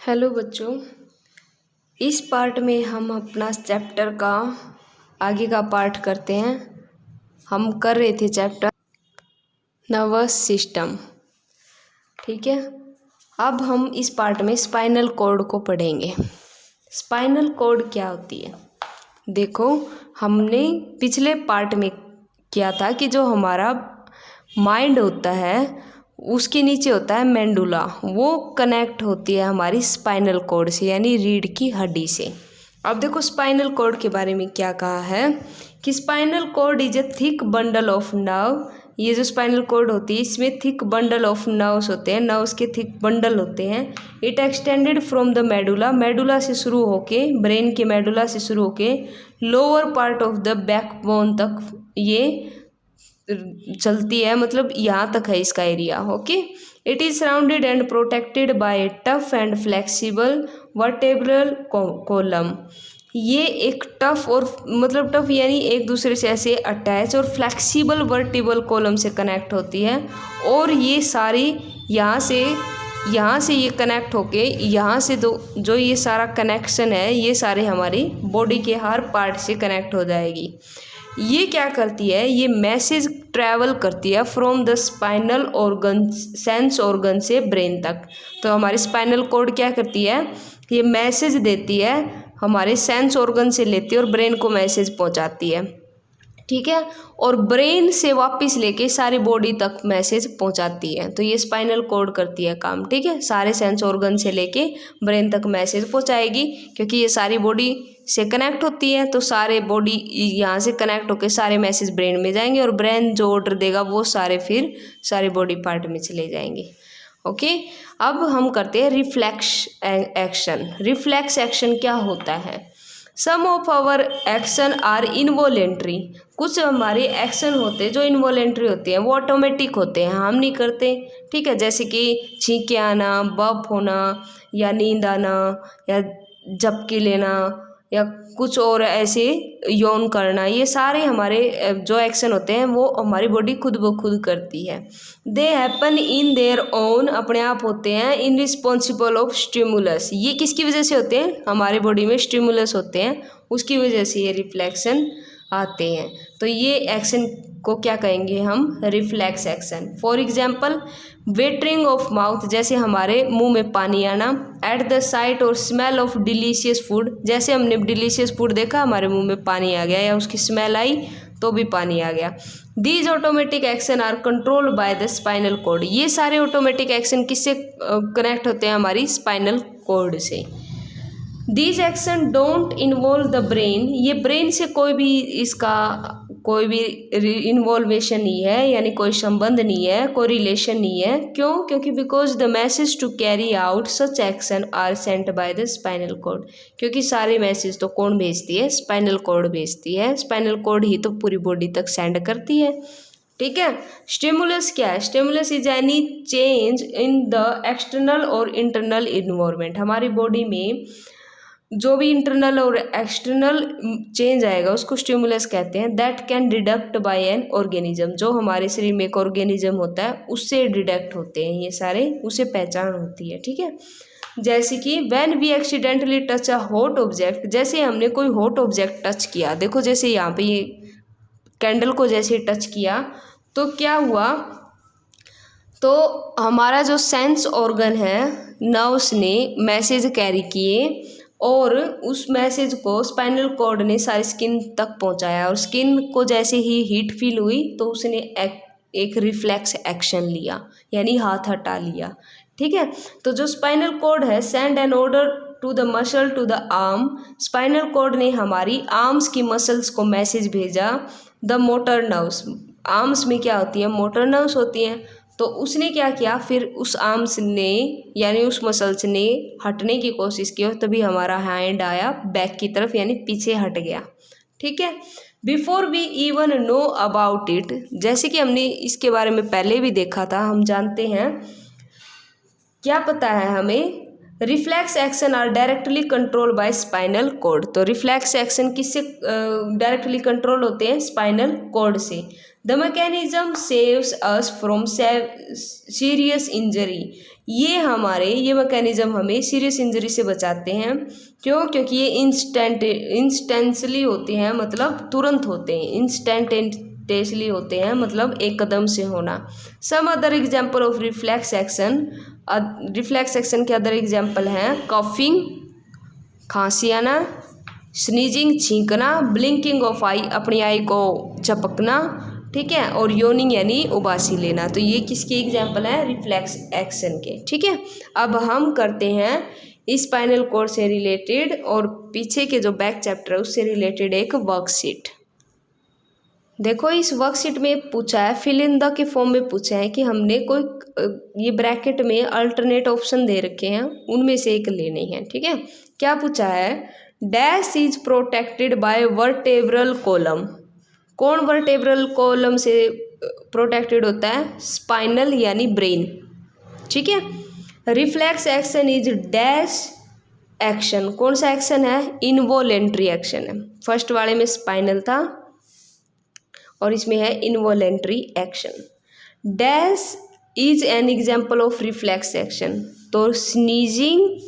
Hello बच्चों, इस part में हम अपना चैप्टर का आगे का पार्ट करते हैं। हम कर रहे थे चैप्टर नर्वस सिस्टम, ठीक है। अब हम इस पार्ट में स्पाइनल कॉर्ड को पढ़ेंगे। स्पाइनल कॉर्ड क्या होती है? देखो, हमने पिछले पार्ट में किया था कि जो हमारा माइंड होता है उसके नीचे होता है मेंडुला, वो कनेक्ट होती है हमारी स्पाइनल कॉर्ड से, यानी रीढ़ की हड्डी से। अब देखो स्पाइनल कॉर्ड के बारे में क्या कहा है कि spinal cord is a thick bundle of nerve. ये जो स्पाइनल कॉर्ड होती है इसमें थिक बंडल ऑफ नर्व्स होते हैं, नर्व्स के थिक बंडल होते हैं। It extended from the medulla, medulla से शुरू होके, ब्रेन के मेडुला से शुरू होके lower part of the backbone तक ये चलती है, मतलब यहाँ तक है इसका area. Okay, it is surrounded and protected by tough and flexible vertebral column. ये एक टफ और मतलब टफ यानी एक दूसरे से ऐसे अटैच और फ्लेक्सिबल वर्टेबल कॉलम से कनेक्ट होती है। और ये सारी यहाँ से ये कनेक्ट होके यहाँ से जो ये सारा कनेक्शन है ये सारे हमारी बॉडी के हर पार्ट से कनेक्ट हो जाएगी। ये क्या करती है, ये मैसेज ट्रैवल करती है from the spinal organ, sense organ से ब्रेन तक। तो हमारी स्पाइनल कॉर्ड क्या करती है, ये मैसेज देती है, हमारे सेंस ऑर्गन से लेती है और ब्रेन को मैसेज पहुंचाती है, ठीक है। और ब्रेन से वापस लेके सारी बॉडी तक मैसेज पहुंचाती है। तो ये स्पाइनल कॉर्ड करती है काम, ठीक है। सारे सेंस ऑर्गन से लेके ब्रेन तक मैसेज पहुंचाएगी, क्योंकि ये सारी बॉडी से कनेक्ट होती है। तो सारे बॉडी यहाँ से कनेक्ट होके सारे मैसेज ब्रेन में जाएंगे और ब्रेन जो ऑर्डर देगा वो सारे फिर सारे बॉडी पार्ट में चले जाएंगे। ओके, अब हम करते हैं रिफ्लेक्स एक्शन। रिफ्लेक्स एक्शन क्या होता है? Some of our action are involuntary. कुछ हमारे एक्शन होते हैं जो इनवॉलेंट्री होते हैं, वो ऑटोमेटिक होते हैं, हम नहीं करते, ठीक है। जैसे कि छींके आना, बफ होना, या नींद आना, या झपकी लेना, या कुछ और ऐसे यौन करना, ये सारे हमारे जो एक्शन होते हैं वो हमारी बॉडी खुद ब खुद करती है। They happen in their own, अपने आप होते हैं, इन रिस्पॉन्सिबल ऑफ स्टिमुलस। ये किसकी वजह से होते हैं? हमारे बॉडी में स्टिमुलस होते हैं, उसकी वजह से ये रिफ्लेक्शन आते हैं। तो ये एक्शन को क्या कहेंगे हम? Reflex action. For example watering of mouth, जैसे हमारे मुंह में पानी आना। एट द साइट और स्मेल ऑफ डिलीशियस फूड, जैसे हमने डिलीशियस फूड देखा हमारे मुंह में पानी आ गया, या उसकी स्मेल आई तो भी पानी आ गया। These automatic action are controlled by the spinal cord. ये सारे ऑटोमेटिक एक्शन किससे कनेक्ट होते हैं? हमारी स्पाइनल कॉर्ड से। These action don't involve the brain, ये ब्रेन से कोई भी इन्वॉल्वेशन नहीं है, यानी कोई संबंध नहीं है, कोई रिलेशन नहीं है। क्यों? क्योंकि because the message to carry out such action are sent by the spinal cord. क्योंकि सारे मैसेज तो कौन भेजती है? स्पाइनल कॉर्ड भेजती है। स्पाइनल कॉर्ड ही तो पूरी बॉडी तक सेंड करती है, ठीक है। स्टिमुलस क्या है? Stimulus is any change in the external और इंटरनल इन्वायरमेंट। हमारी बॉडी में जो भी इंटरनल और एक्सटर्नल चेंज आएगा उसको स्टिमुलस कहते हैं। That can deduct by an organism, जो हमारे शरीर में एक ऑर्गेनिज्म होता है उससे डिडक्ट होते हैं ये सारे, उसे पहचान होती है, ठीक है। जैसे कि when we accidentally touch a hot object, जैसे हमने कोई हॉट ऑब्जेक्ट टच किया, देखो जैसे यहाँ पे ये कैंडल को जैसे टच किया तो क्या हुआ, तो हमारा जो सेंस ऑर्गन है, नर्व्स ने मैसेज कैरी किए और उस मैसेज को स्पाइनल कॉर्ड ने सारी स्किन तक पहुंचाया, और स्किन को जैसे ही हीट फील हुई तो उसने एक रिफ्लेक्स एक्शन लिया, यानी हाथ हटा लिया, ठीक है। तो जो स्पाइनल कॉर्ड है send an order to the muscle to the arm, spinal cord ने हमारी आर्म्स की मसल्स को मैसेज भेजा। द मोटर नर्व्स, आर्म्स में क्या होती है? मोटर नर्व्स होती हैं। तो उसने क्या किया, फिर उस आर्म्स ने यानी उस मसल्स ने हटने की कोशिश की और तभी हमारा हैंड आया बैक की तरफ, यानी पीछे हट गया, ठीक है। Before we even know about it, जैसे कि हमने इसके बारे में पहले भी देखा था, हम जानते हैं, क्या पता है हमें? Reflex action are directly control by spinal cord. तो रिफ्लेक्स एक्शन किससे डायरेक्टली कंट्रोल होते हैं? स्पाइनल कॉर्ड से। The mechanism saves us from serious injury, ये मैकेनिज्म हमें सीरियस इंजरी से बचाते हैं। क्यों? क्योंकि ये इंस्टेंटली होते हैं, मतलब तुरंत होते हैं, इंस्टेंटेनियसली होते हैं, मतलब एक कदम से होना। Some other example of reflex action, reflex action के अदर एग्जाम्पल हैं कफिंग, खांसी आना, स्नीजिंग, छींकना, ब्लिंकिंग ऑफ आई, अपनी आई को झपकना, ठीक है, और योनिंग यानी उबासी लेना। तो ये किसके एग्जाम्पल है? रिफ्लेक्स एक्शन के। ठीक है, अब हम करते हैं स्पाइनल कॉर्ड से रिलेटेड और पीछे के जो बैक चैप्टर है उससे रिलेटेड एक वर्कशीट। देखो इस वर्कशीट में पूछा है, फिल इन द के फॉर्म में पूछा है कि हमने कोई ये ब्रैकेट में अल्टरनेट ऑप्शन दे रखे हैं, उनमें से एक लेने हैं। ठीक है, क्या पूछा है? Dash is protected by vertebral column. कौन वर्टेब्रल कॉलम से प्रोटेक्टेड होता है? स्पाइनल यानी ब्रेन। ठीक है, reflex action is dash action. कौन सा एक्शन है? इनवॉलेंट्री एक्शन है। फर्स्ट वाले में स्पाइनल था और इसमें है involuntary action. Dash is an example of reflex action. तो स्नीजिंग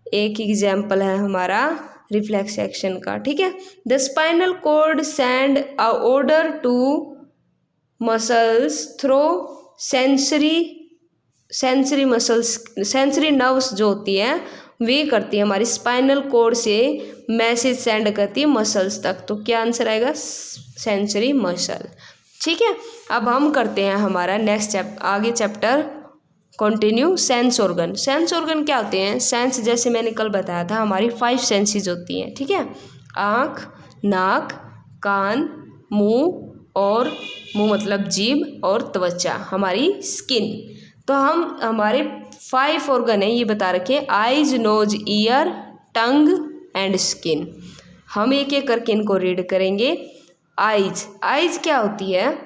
एक एग्जाम्पल है हमारा रिफ्लेक्स एक्शन का। ठीक है, the spinal cord send a order to muscles through sensory muscles, sensory nerves जो होती है वे करती है हमारी स्पाइनल कॉर्ड से मैसेज सेंड करती है मसल्स तक। तो क्या आंसर आएगा? Sensory muscle. ठीक है, अब हम करते हैं हमारा नेक्स्ट आगे chapter continue. Sense organ. Sense organ क्या होते हैं? सेंस जैसे मैंने कल बताया था हमारी 5 सेंसेस होती हैं। ठीक है, आँख, नाक, कान, मुंह और मुंह मतलब जीभ और त्वचा हमारी स्किन। तो हम हमारे 5 ऑर्गन है ये बता रखे, eyes, nose, ear, tongue and skin. हम एक एक करके इनको रीड करेंगे। आइज, आइज क्या होती है?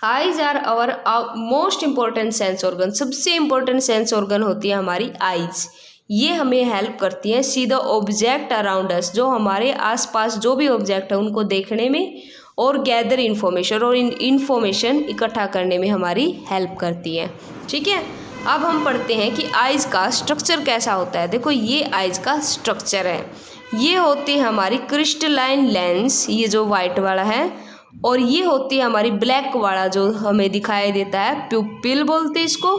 Eyes are our most important sense organ. सबसे इम्पोर्टेंट सेंस ऑर्गन होती है हमारी आइज। ये हमें हेल्प करती है see the object around us, जो हमारे आसपास जो भी ऑब्जेक्ट है उनको देखने में और गैदर इन्फॉर्मेशन और इन्फॉर्मेशन इकट्ठा करने में हमारी हेल्प करती है। ठीक है, अब हम पढ़ते हैं कि आइज का स्ट्रक्चर कैसा होता है। देखो ये आइज का स्ट्रक्चर है, ये होती है हमारी क्रिस्टलाइन लेंस, ये जो वाइट वाला है, और ये होती है हमारी ब्लैक वाला जो हमें दिखाई देता है, प्यूपिल बोलते हैं इसको।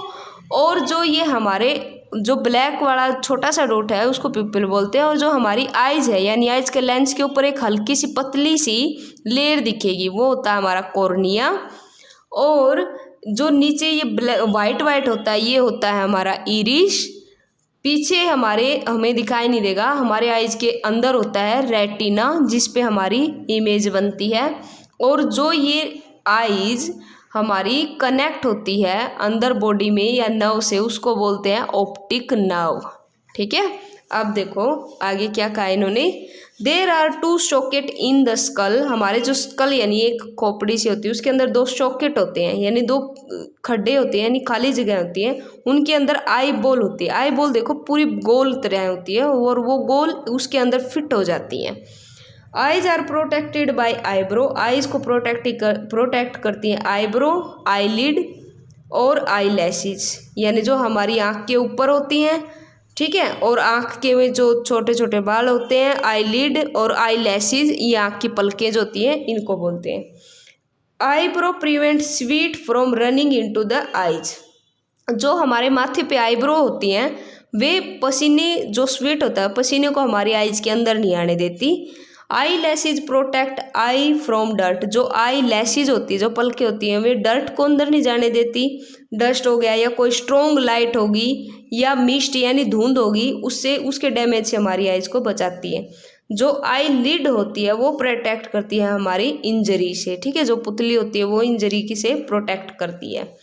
और जो ये हमारे जो ब्लैक वाला छोटा सा डॉट है उसको प्यूपिल बोलते हैं। और जो हमारी आइज है यानी आइज के लेंस के ऊपर एक हल्की सी पतली सी लेयर दिखेगी वो होता है हमारा कॉर्निया। और जो नीचे ये वाइट वाइट होता है ये होता है हमारा इरिस। पीछे हमें दिखाई नहीं देगा, हमारे आइज के अंदर होता है रेटिना जिस पे हमारी इमेज बनती है। और जो ये आइज हमारी कनेक्ट होती है अंदर बॉडी में या नर्व से उसको बोलते हैं ऑप्टिक नर्व। ठीक है, अब देखो आगे क्या कहा इन्होंने। There are 2 socket in the skull. हमारे जो स्कल यानी एक खोपड़ी सी होती है उसके अंदर 2 सॉकेट होते हैं यानी 2 खड्डे होते हैं यानी खाली जगह होती है, उनके अंदर आई बॉल होती है। आई बॉल देखो पूरी गोल तरह होती है और वो गोल उसके अंदर फिट हो जाती है। Eyes are protected by eyebrow. Eyes को प्रोटेक्ट करती है आईब्रो, आईलिड और आई लैशेज यानी जो हमारी आँख के ऊपर होती हैं। ठीक है, और आँख के में जो छोटे छोटे बाल होते हैं आईलिड और आई लैशेज, ये आँख की पलकें जो होती हैं इनको बोलते हैं। Eyebrow prevent sweet from running into the eyes. जो हमारे माथे पे आईब्रो होती हैं वे पसीने जो स्वीट होता है पसीने को हमारी आइज के अंदर नहीं आने देती। Eye lashes protect I from dirt. जो आई लैशेज होती है जो पलकें होती हैं वे डर्ट को अंदर नहीं जाने देती। डस्ट हो गया या कोई स्ट्रॉन्ग लाइट होगी या मिस्ट यानी धुंध होगी उससे उसके डैमेज से हमारी आइज को बचाती है। जो आई लिड होती है वो प्रोटेक्ट करती है हमारी इंजरी से। ठीक है, जो पुतली होती है वो इंजरी की से प्रोटेक्ट करती है।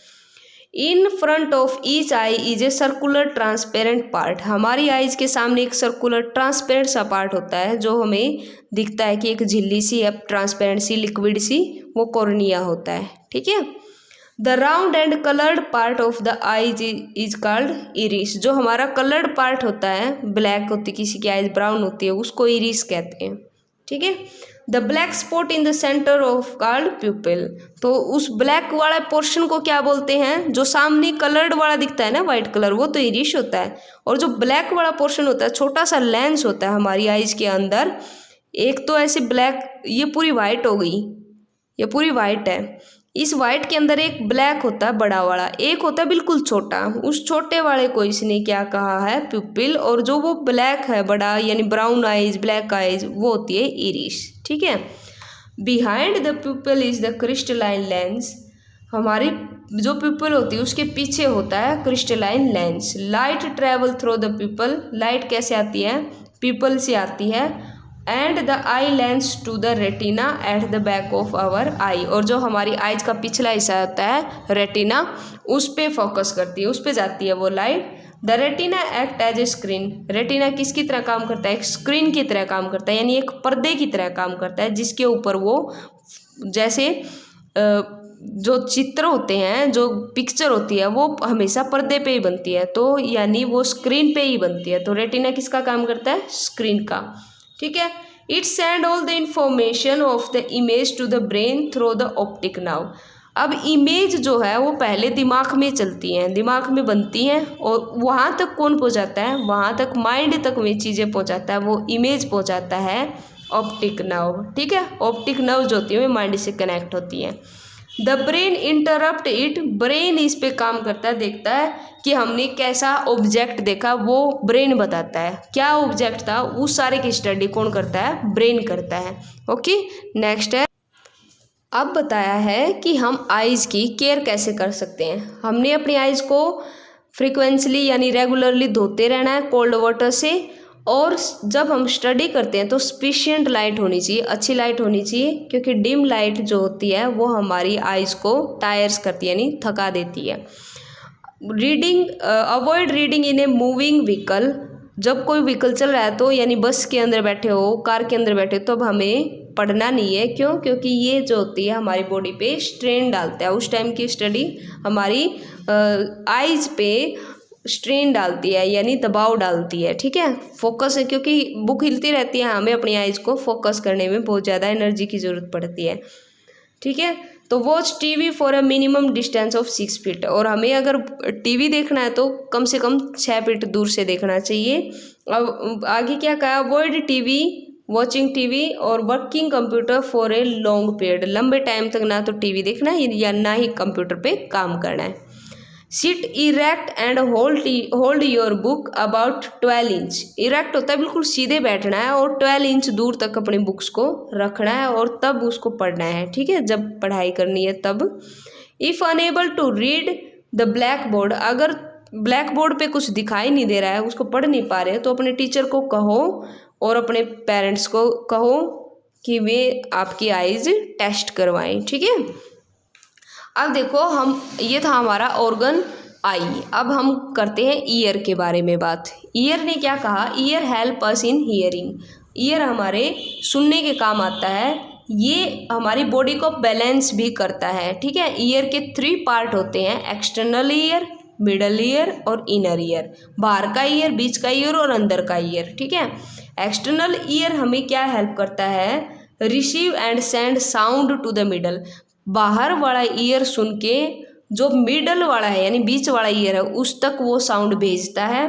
In front of each I is a circular transparent part. हमारी आइज के सामने एक सर्कुलर ट्रांसपेरेंट सा पार्ट होता है जो हमें दिखता है कि एक झिल्ली सी है ट्रांसपेरेंट सी लिक्विड सी, वो कॉर्निया होता है। ठीक है, the round and coloured part of the eyes is called iris. जो हमारा कलर्ड पार्ट होता है, ब्लैक होती किसी की आइज ब्राउन होती है, उसको इरिस कहते हैं। ठीक है। The black spot in the centre of called प्यूपिल, तो उस ब्लैक वाला पोर्शन को क्या बोलते हैं, जो सामने कलर्ड वाला दिखता है ना वाइट कलर, वो तो इरिश होता है, और जो ब्लैक वाला पोर्शन होता है, छोटा सा लेंस होता है हमारी आइज के अंदर, एक तो ऐसे ब्लैक, ये पूरी वाइट हो गई, ये पूरी वाइट है, इस वाइट के अंदर एक ब्लैक होता है बड़ा वाला, एक होता है बिल्कुल छोटा, उस छोटे वाले को इसने क्या कहा है, प्यूपिल, और जो वो ब्लैक है बड़ा यानी ब्राउन आइज, ब्लैक आइज, वो होती है इरिश, ठीक है। Behind the pupil is the crystalline lens, हमारी जो प्यूपिल होती है उसके पीछे होता है crystalline lens. Light travel through the pupil, light कैसे आती है, प्यूपिल से आती है, and the eye lens to the retina at the back of our eye, और जो हमारी आइज का पिछला हिस्सा होता है रेटिना, उस पे फोकस करती है, उस पे जाती है वो light. The retina act as a screen, retina किसकी तरह काम करता है, एक स्क्रीन की तरह काम करता है, यानी एक पर्दे की तरह काम करता है, जिसके ऊपर वो जैसे जो चित्र होते हैं, जो पिक्चर होती है वो हमेशा पर्दे पे ही बनती है, तो यानी वो स्क्रीन पे ही बनती है, तो रेटिना किसका काम करता है, स्क्रीन का, ठीक है। It send all the information of the image to the brain through the optic nerve, अब इमेज जो है वो पहले दिमाग में चलती हैं, दिमाग में बनती हैं, और वहाँ तक कौन पहुँचाता है, वहाँ तक माइंड तक वे चीज़ें पहुँचाता है, वो इमेज पहुँचाता है ऑप्टिक नर्व, ठीक है। ऑप्टिक नर्व जो होती है वो माइंड से कनेक्ट होती हैं। The brain interrupt it, brain इस पे काम करता है, देखता है कि हमने कैसा ऑब्जेक्ट देखा, वो ब्रेन बताता है क्या ऑब्जेक्ट था, उस सारे की स्टडी कौन करता है, ब्रेन करता है। ओके, नेक्स्ट है, अब बताया है कि हम आइज़ की केयर कैसे कर सकते हैं। हमने अपनी आइज़ को फ्रिक्वेंटली यानी रेगुलरली धोते रहना है कोल्ड वाटर से, और जब हम स्टडी करते हैं तो सफिशिएंट लाइट होनी चाहिए, अच्छी लाइट होनी चाहिए, क्योंकि डिम लाइट जो होती है वो हमारी आइज़ को टायर्स करती है, यानी थका देती है। Reading, avoid reading in a moving vehicle, जब कोई व्हीकल चल रहा है तो यानी बस के अंदर बैठे हो, कार के अंदर बैठे हो, तो अब हमें पढ़ना नहीं है, क्यों, क्योंकि ये जो होती है हमारी बॉडी पे स्ट्रेन डालता है, उस टाइम की स्टडी हमारी आइज़ पे स्ट्रेन डालती है, यानी दबाव डालती है, ठीक है। फोकस है, क्योंकि बुक हिलती रहती है, हमें अपनी आइज़ को फोकस करने में बहुत ज़्यादा एनर्जी की ज़रूरत पड़ती है, ठीक है। तो watch TV for a minimum distance of 6 feet, और हमें अगर टीवी देखना है तो कम से कम 6 फीट दूर से देखना चाहिए। अब आगे क्या कहा, अवॉइड टीवी, वॉचिंग टीवी और working computer for a long period, लंबे टाइम तक ना तो टीवी देखना है या ना ही कंप्यूटर पे काम करना है। Sit erect and hold your book about 12 inch, erect होता है बिल्कुल सीधे बैठना है, और 12 इंच दूर तक अपने बुक्स को रखना है, और तब उसको पढ़ना है, ठीक है, जब पढ़ाई करनी है तब। If unable to read the blackboard, अगर ब्लैक बोर्ड पे कुछ दिखाई नहीं दे रहा है, उसको पढ़ नहीं पा रहे, तो अपने टीचर को कहो और अपने पेरेंट्स को कहो कि वे आपकी आइज़ टेस्ट करवाएं, ठीक है। अब देखो, हम ये था हमारा ऑर्गन आई, अब हम करते हैं ईयर के बारे में बात। ईयर ने क्या कहा, year help us in hearing, year हमारे सुनने के काम आता है, ये हमारी बॉडी को बैलेंस भी करता है, ठीक है। ईयर के 3 पार्ट होते हैं, एक्सटर्नल ईयर, मिडल ईयर और इनर ईयर, बाहर का ईयर, बीच का ईयर और अंदर का ईयर, ठीक है। एक्सटर्नल ईयर हमें क्या हेल्प करता है, receive and send sound to the middle, बाहर वाला ईयर सुन के जो मिडल वाला है यानी बीच वाला ईयर है उस तक वो साउंड भेजता है,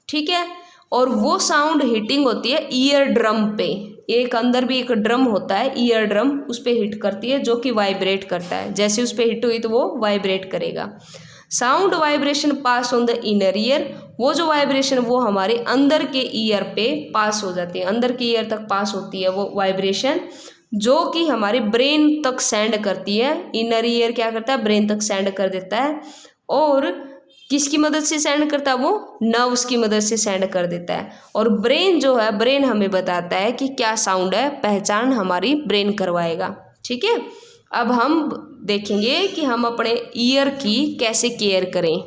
ठीक है। और वो साउंड हिटिंग होती है ईयर ड्रम पे, एक अंदर भी एक ड्रम होता है ईयर ड्रम, उस पे हिट करती है, जो कि वाइब्रेट करता है, जैसे उस पे हिट हुई तो वो वाइब्रेट करेगा। Sound vibration pass on the inner ear, वो जो वाइब्रेशन वो हमारे अंदर के ईयर पे पास हो जाती है, अंदर के ईयर तक पास होती है वो वाइब्रेशन, जो कि हमारे ब्रेन तक सेंड करती है। इनर ईयर क्या करता है, ब्रेन तक सेंड कर देता है, और किसकी मदद से सेंड करता है, वो नर्व्स की मदद से सेंड कर देता है। और ब्रेन जो है, ब्रेन हमें बताता है कि क्या साउंड है, पहचान हमारी ब्रेन करवाएगा, ठीक है। अब हम देखेंगे कि हम अपने ईयर की कैसे केयर करें,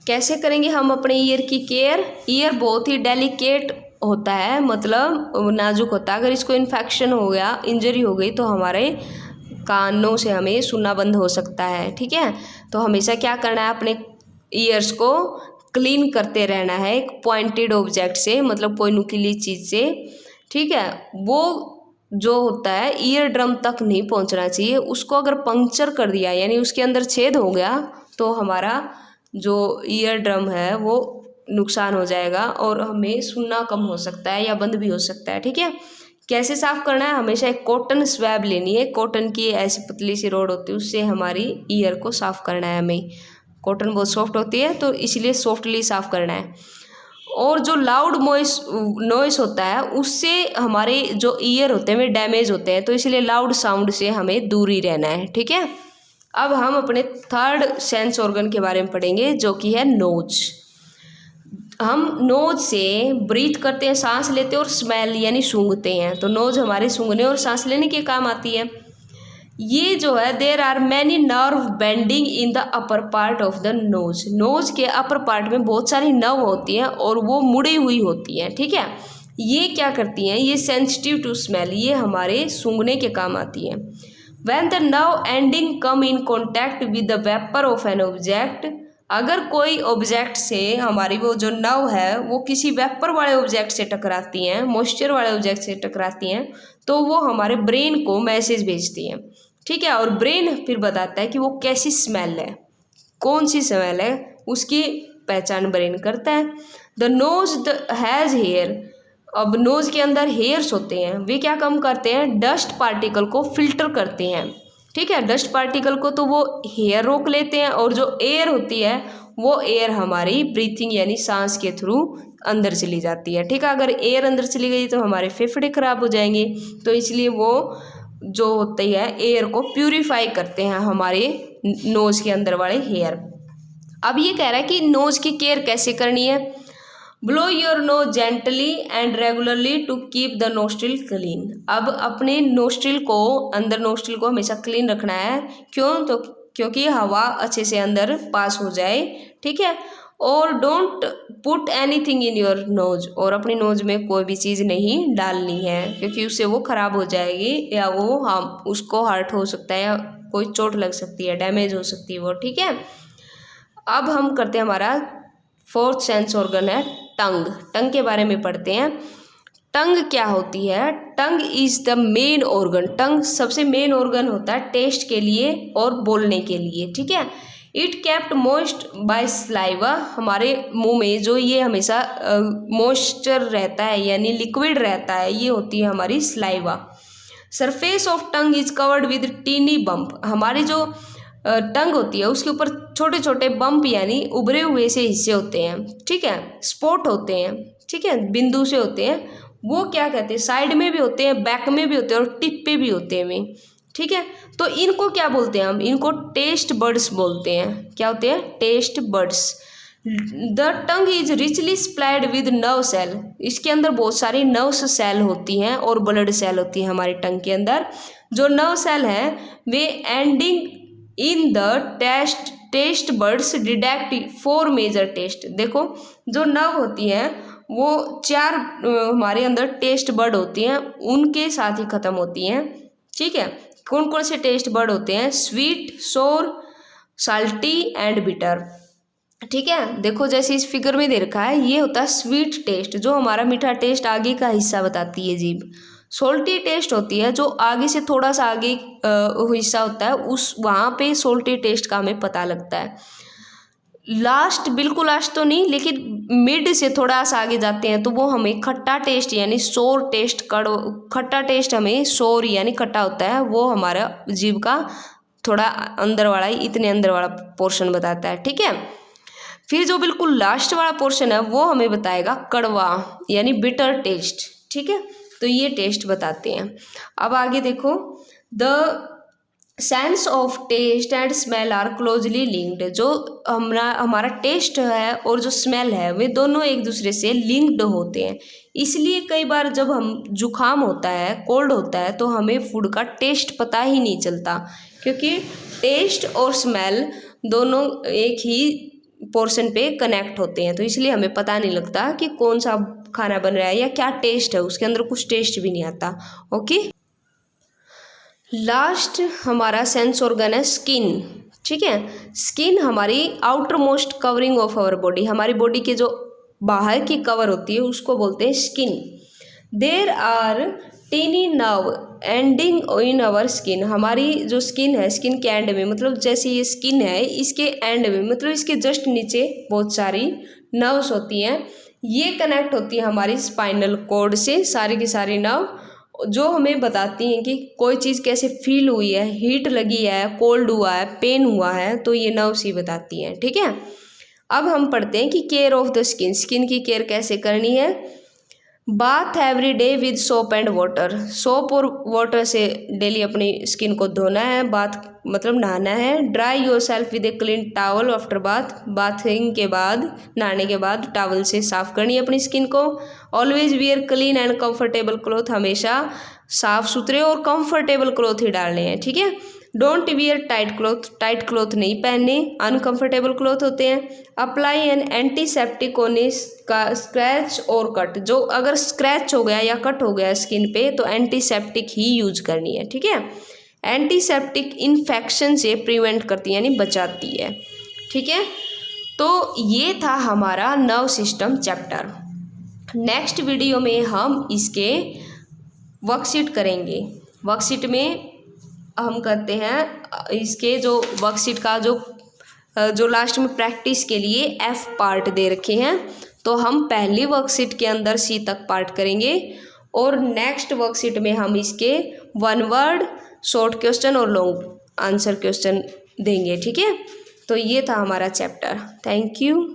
कैसे करेंगे हम अपने ईयर की केयर। ईयर बहुत ही डेलिकेट होता है, मतलब नाजुक होता है, अगर इसको इन्फेक्शन हो गया, इंजरी हो गई तो हमारे कानों से हमें सुनना बंद हो सकता है, ठीक है। तो हमेशा क्या करना है, अपने ईयर्स को क्लीन करते रहना है एक पॉइंटेड ऑब्जेक्ट से, मतलब कोई नुकीली चीज़ से, ठीक है। वो जो होता है ईयर ड्रम तक नहीं पहुंचना चाहिए, उसको अगर पंक्चर कर दिया यानी उसके अंदर छेद हो गया तो हमारा जो ईयर ड्रम है वो नुकसान हो जाएगा और हमें सुनना कम हो सकता है या बंद भी हो सकता है। ठीक है, कैसे साफ़ करना है, हमेशा एक कॉटन स्वैब लेनी है, कॉटन की ऐसी पतली सी रोड होती है, उससे हमारी ईयर को साफ़ करना है हमें। कॉटन बहुत सॉफ्ट होती है तो इसलिए सॉफ्टली साफ़ करना है। और जो लाउड नॉइस होता है उससे हमारे जो ईयर होते हैं वे डैमेज होते हैं, तो इसलिए लाउड साउंड से हमें दूर ही रहना है। ठीक है, अब हम अपने थर्ड सेंस ऑर्गन के बारे में पढ़ेंगे जो कि है नोज। हम नोज से ब्रीथ करते हैं, सांस लेते हैं, और स्मेल यानी सूंघते हैं। तो नोज हमारे सूंघने और सांस लेने के काम आती है। ये जो है there are many nerve bending in the upper part of the nose. Nose के अपर पार्ट में बहुत सारी नर्व होती हैं और वो मुड़ी हुई होती हैं। ठीक है, ये क्या करती हैं, ये सेंसिटिव टू स्मेल, ये हमारे सूंघने के काम आती हैं। When the nerve ending come in contact with the vapour of an object, अगर कोई ऑब्जेक्ट से हमारी वो जो नर्व है वो किसी वेपर वाले ऑब्जेक्ट से टकराती हैं, मॉइस्चर वाले ऑब्जेक्ट से टकराती हैं, तो वो हमारे ब्रेन को मैसेज भेजती हैं। ठीक है, और ब्रेन फिर बताता है कि वो कैसी स्मेल है, कौन सी स्मेल है, उसकी पहचान ब्रेन करता है। द नोज हैज़ हेयर, अब नोज के अंदर हेयर्स होते हैं, वे क्या काम करते हैं, डस्ट पार्टिकल को फिल्टर करते हैं। ठीक है, डस्ट पार्टिकल को तो वो हेयर रोक लेते हैं, और जो एयर होती है वो एयर हमारी ब्रीथिंग यानी सांस के थ्रू अंदर चली जाती है। ठीक है, अगर एयर अंदर चली गई तो हमारे फेफड़े खराब हो जाएंगे, तो इसलिए वो जो होती है एयर को प्यूरिफाई करते हैं हमारे नोज के अंदर वाले हेयर। अब ये कह रहा है कि नोज की केयर कैसे करनी है। Blow your nose gently and regularly to keep the nostril clean. अब अपने नोस्ट्रिल को, अंदर नोस्ट्रिल को हमेशा क्लीन रखना है। क्यों, तो क्योंकि हवा अच्छे से अंदर पास हो जाए। ठीक है, और don't put anything in your nose, और अपनी नोज में कोई भी चीज़ नहीं डालनी है क्योंकि उससे वो ख़राब हो जाएगी या वो उसको हर्ट हो सकता है या कोई चोट लग सकती है, डैमेज हो सकती है वो। ठीक है, अब हम करते हैं, हमारा फोर्थ सेंस ऑर्गन है टंग। टंग के बारे में पढ़ते हैं। टंग क्या होती है, tongue is the main organ. Tongue सबसे मेन ऑर्गन होता है टेस्ट के लिए और बोलने के लिए। ठीक है, it kept moist by saliva, हमारे मुंह में जो ये हमेशा मॉइस्चर रहता है यानी लिक्विड रहता है, ये होती है हमारी saliva. Surface of tongue is covered with tiny bump, हमारी जो टंग होती है उसके ऊपर छोटे छोटे बम्प यानी उभरे हुए से हिस्से होते हैं। ठीक है, स्पॉट होते हैं। ठीक है, बिंदु से होते हैं, वो क्या कहते हैं, साइड में भी होते हैं, बैक में भी होते हैं और टिप पे भी होते हैं वे। ठीक है, तो इनको क्या बोलते हैं हम, इनको टेस्ट बड्स बोलते हैं। क्या होते हैं, taste buds. The tongue is richly supplied with nerve cell, इसके अंदर बहुत सारी नर्व्स सेल होती हैं और ब्लड सेल होती है हमारी टंग के अंदर। जो नर्व सेल हैं वे ending in the taste buds detect 4 major taste. देखो जो नर्व होती है वो 4 हमारे अंदर टेस्ट बर्ड होती हैं, उनके साथ ही ख़त्म होती हैं। ठीक है, कौन कौन से टेस्ट बर्ड होते हैं, स्वीट, सोर, साल्टी एंड बिटर। ठीक है, देखो जैसे इस फिगर में दे रखा है, ये होता है स्वीट टेस्ट, जो हमारा मीठा टेस्ट आगे का हिस्सा बताती है जीभ। सोल्टी टेस्ट होती है जो आगे से थोड़ा सा आगे हिस्सा होता है, उस वहाँ पे सोल्टी टेस्ट का हमें पता लगता है। लास्ट, बिल्कुल लास्ट तो नहीं, लेकिन मिड से थोड़ा सा आगे जाते हैं तो वो हमें खट्टा टेस्ट यानी सोर टेस्ट, खट्टा टेस्ट हमें सोर यानी खट्टा होता है, वो हमारा जीभ का थोड़ा अंदर वाला, इतने अंदर वाला पोर्शन बताता है। ठीक है, फिर जो बिल्कुल लास्ट वाला पोर्शन है वो हमें बताएगा कड़वा यानी बिटर टेस्ट। ठीक है, तो ये टेस्ट बताते हैं। अब आगे देखो, the sense of taste and smell are closely linked. जो हमारा टेस्ट है और जो स्मेल है वे दोनों एक दूसरे से लिंक्ड होते हैं। इसलिए कई बार जब हम जुकाम होता है, कोल्ड होता है, तो हमें फूड का टेस्ट पता ही नहीं चलता, क्योंकि टेस्ट और स्मेल दोनों एक ही पोर्शन पे कनेक्ट होते हैं, तो इसलिए हमें पता नहीं लगता कि कौन सा खाना बन रहा है या क्या टेस्ट है, उसके अंदर कुछ टेस्ट भी नहीं आता। ओके, लास्ट हमारा सेंस ऑर्गन है स्किन। ठीक है, स्किन हमारी outermost covering of our body, हमारी बॉडी के जो बाहर की कवर होती है उसको बोलते हैं skin. There are tiny nerve ending in our skin, हमारी जो स्किन है, स्किन के एंड में, मतलब जैसे ये स्किन है इसके एंड में, मतलब इसके जस्ट नीचे बहुत सारी नर्व्स होती हैं, ये कनेक्ट होती है हमारी स्पाइनल कॉर्ड से, सारी की सारी नर्व जो हमें बताती हैं कि कोई चीज़ कैसे फील हुई है, हीट लगी है, कोल्ड हुआ है, पेन हुआ है, तो ये नर्व्स ही बताती हैं। ठीक है, अब हम पढ़ते हैं कि care of the skin, skin की केयर कैसे करनी है। Bath every day with soap and water, soap और वाटर से डेली अपनी स्किन को धोना है, बाथ मतलब नहाना है। Dry your self with a clean towel after bath, bathing के बाद, नहाने के बाद टावल से साफ करनी है अपनी स्किन को। Always wear clean and comfortable cloth, हमेशा साफ सुथरे और कंफर्टेबल क्लॉथ ही डालने हैं। ठीक है, don't wear tight cloth, tight cloth नहीं पहनने, अनकंफर्टेबल क्लॉथ होते हैं। अप्लाई एन एंटीसेप्टिक ऑन का स्क्रैच और कट, जो अगर स्क्रैच हो गया या कट हो गया स्किन पे तो एंटीसेप्टिक ही यूज करनी है। ठीक है, एंटीसेप्टिक इन्फेक्शन से प्रिवेंट करती है यानी बचाती है। ठीक है, तो ये था हमारा nerve system chapter. Next video में हम इसके वर्कशीट करेंगे। वर्कशीट में हम करते हैं इसके जो वर्कशीट का जो लास्ट में प्रैक्टिस के लिए F पार्ट दे रखे हैं, तो हम पहली वर्कशीट के अंदर C तक पार्ट करेंगे और नेक्स्ट वर्कशीट में हम इसके 1 वर्ड शॉर्ट क्वेश्चन और लॉन्ग आंसर क्वेश्चन देंगे। ठीक है, तो ये था हमारा चैप्टर। Thank you.